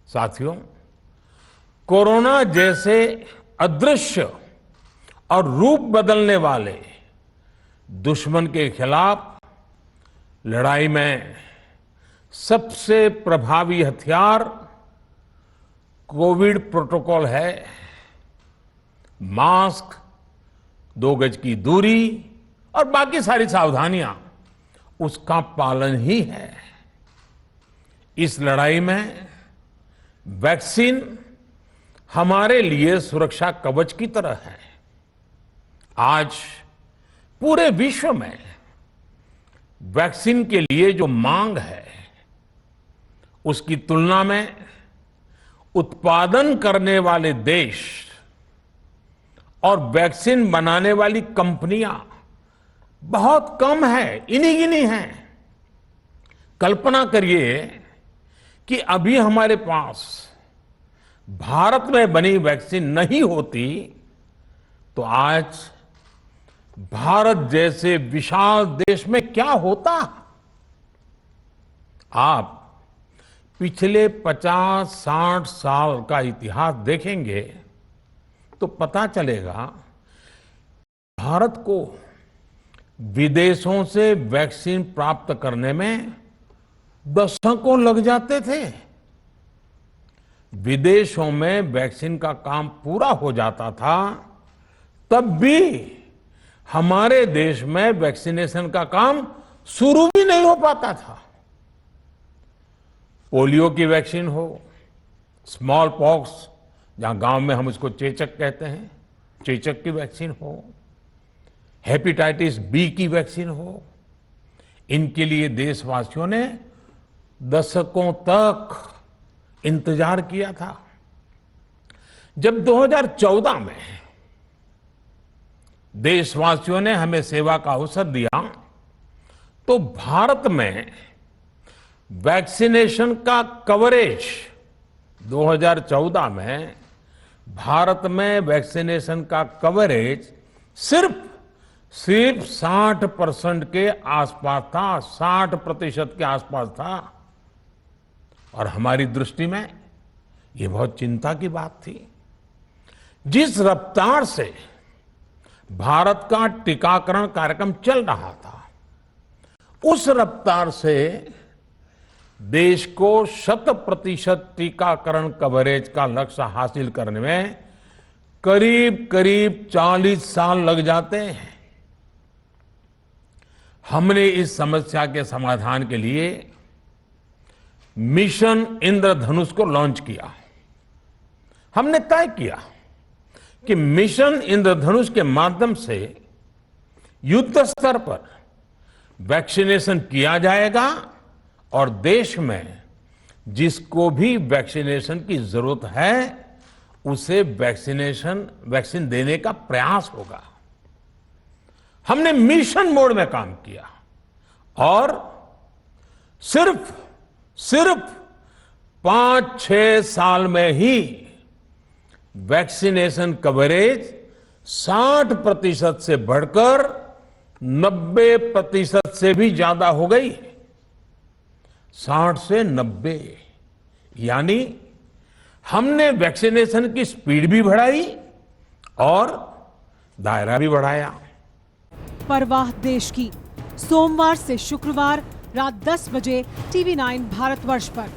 साथियों, कोरोना जैसे अदृश्य और रूप बदलने वाले दुश्मन के खिलाफ लड़ाई में सबसे प्रभावी हथियार कोविड प्रोटोकॉल है। मास्क, 2 गज की दूरी और बाकी सारी सावधानियां उसका पालन ही है। इस लड़ाई में वैक्सीन हमारे लिए सुरक्षा कवच की तरह है। आज पूरे विश्व में वैक्सीन के लिए जो मांग है, उसकी तुलना में उत्पादन करने वाले देश और वैक्सीन बनाने वाली कंपनियां बहुत कम है, इन्हीं गिनी हैं। कल्पना करिए कि अभी हमारे पास भारत में बनी वैक्सीन नहीं होती तो आज भारत जैसे विशाल देश में क्या होता। आप पिछले 50-60 साल का इतिहास देखेंगे तो पता चलेगा भारत को विदेशों से वैक्सीन प्राप्त करने में दशकों लग जाते थे। विदेशों में वैक्सीन का काम पूरा हो जाता था, तब भी हमारे देश में वैक्सीनेशन का काम शुरू भी नहीं हो पाता था। पोलियो की वैक्सीन हो, स्मॉल पॉक्स, जहां गांव में हम उसको चेचक कहते हैं, चेचक की वैक्सीन हो, हेपेटाइटिस बी की वैक्सीन हो, इनके लिए देशवासियों ने दशकों तक इंतजार किया था। जब 2014 में देशवासियों ने हमें सेवा का अवसर दिया तो भारत में वैक्सीनेशन का कवरेज 2014 में भारत में वैक्सीनेशन का कवरेज सिर्फ 60% के आसपास था, 60% के आसपास था। और हमारी दृष्टि में ये बहुत चिंता की बात थी। जिस रफ्तार से भारत का टीकाकरण कार्यक्रम चल रहा था, उस रफ्तार से देश को 100% टीकाकरण कवरेज का लक्ष्य हासिल करने में करीब करीब 40 साल लग जाते हैं। हमने इस समस्या के समाधान के लिए मिशन इंद्रधनुष को लॉन्च किया। हमने तय किया कि मिशन इंद्रधनुष के माध्यम से युद्ध स्तर पर वैक्सीनेशन किया जाएगा और देश में जिसको भी वैक्सीनेशन की जरूरत है उसे वैक्सीन देने का प्रयास होगा। हमने मिशन मोड में काम किया और सिर्फ 5-6 साल में ही वैक्सीनेशन कवरेज 60% से बढ़कर 90% से भी ज्यादा हो गई। 60 से 90, यानी हमने वैक्सीनेशन की स्पीड भी बढ़ाई और दायरा भी बढ़ाया। परवाह देश की, सोमवार से शुक्रवार रात 10 बजे TV9 भारतवर्ष पर।